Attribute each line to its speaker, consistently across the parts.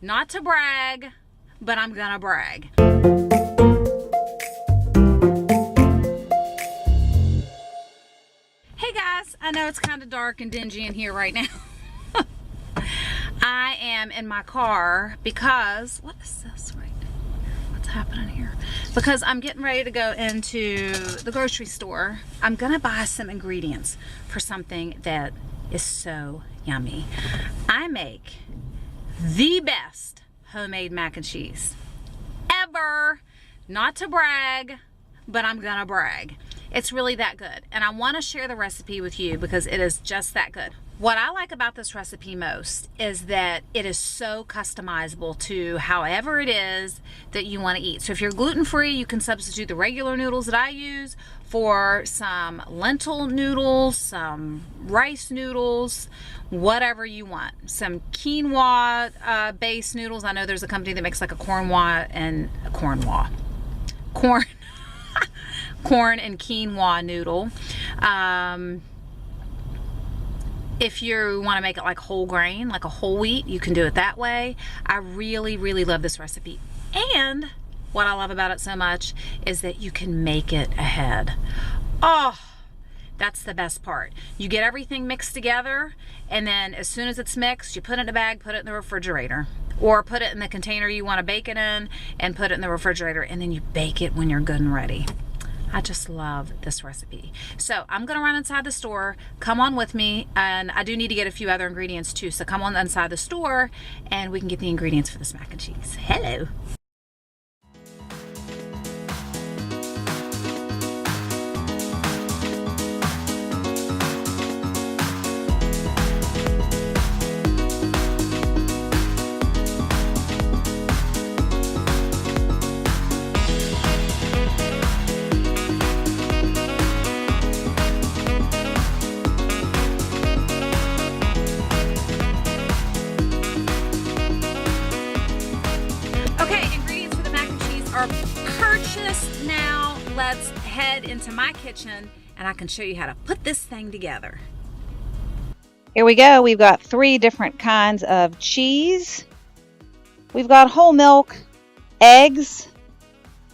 Speaker 1: Not to brag, but I'm gonna brag. Hey guys, I know it's kind of dark and dingy in here right now. I am in my car because, what is this right now? What's happening here? Because I'm getting ready to go into the grocery store. I'm gonna buy some ingredients for something that is so yummy. I make the best homemade mac and cheese ever. Not to brag, but I'm gonna brag. It's really that good, and I want to share the recipe with you because it is just that good. What I like about this recipe most is that it is so customizable to however it is that you want to eat. So if you're gluten-free, you can substitute the regular noodles that I use for some lentil noodles, some rice noodles, whatever you want. Some quinoa based noodles. I know there's a company that makes like a corn and quinoa noodle. If you want to make it like whole grain, like a whole wheat, you can do it that way. I really, really love this recipe. And what I love about it so much is that you can make it ahead. Oh, that's the best part. You get everything mixed together, and then as soon as it's mixed, you put it in a bag, put it in the refrigerator, or put it in the container you want to bake it in and put it in the refrigerator, and then you bake it when you're good and ready. I just love this recipe. So I'm gonna run inside the store. Come on with me, and I do need to get a few other ingredients too. So come on inside the store and we can get the ingredients for this mac and cheese. Hello. Are purchased now. Let's head into my kitchen and I can show you how to put this thing together.
Speaker 2: Here we go. We've got 3 different kinds of cheese. We've got whole milk, eggs,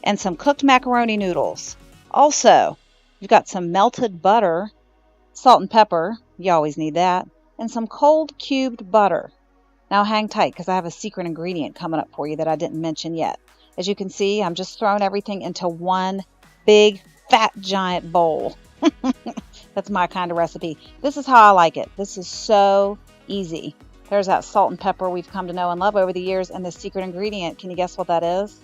Speaker 2: and some cooked macaroni noodles. Also, you've got some melted butter, salt and pepper, you always need that, and some cold cubed butter. Now hang tight because I have a secret ingredient coming up for you that I didn't mention yet. As you can see, I'm just throwing everything into one big, fat, giant bowl. That's my kind of recipe. This is how I like it. This is so easy. There's that salt and pepper we've come to know and love over the years, and the secret ingredient, can you guess what that is?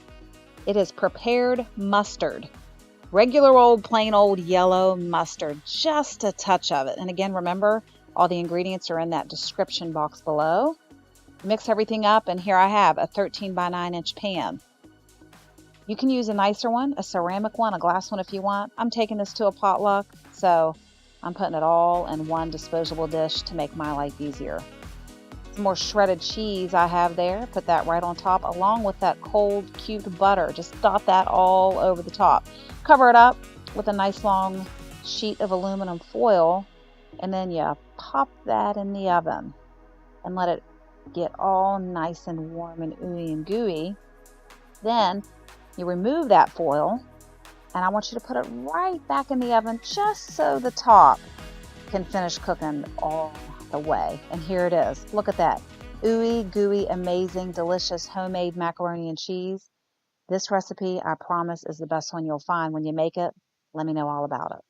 Speaker 2: It is prepared mustard. Regular old, plain old yellow mustard. Just a touch of it. And again, remember, all the ingredients are in that description box below. Mix everything up, and here I have a 13 by 9 inch pan. You can use a nicer one, a ceramic one, a glass one if you want. I'm taking this to a potluck, so I'm putting it all in one disposable dish to make my life easier. Some more shredded cheese I have there. Put that right on top along with that cold cubed butter. Just dot that all over the top. Cover it up with a nice long sheet of aluminum foil, and then you pop that in the oven and let it get all nice and warm and ooey and gooey. Then you remove that foil, and I want you to put it right back in the oven just so the top can finish cooking all the way. And here it is. Look at that. Ooey, gooey, amazing, delicious homemade macaroni and cheese. This recipe, I promise, is the best one you'll find. When you make it, let me know all about it.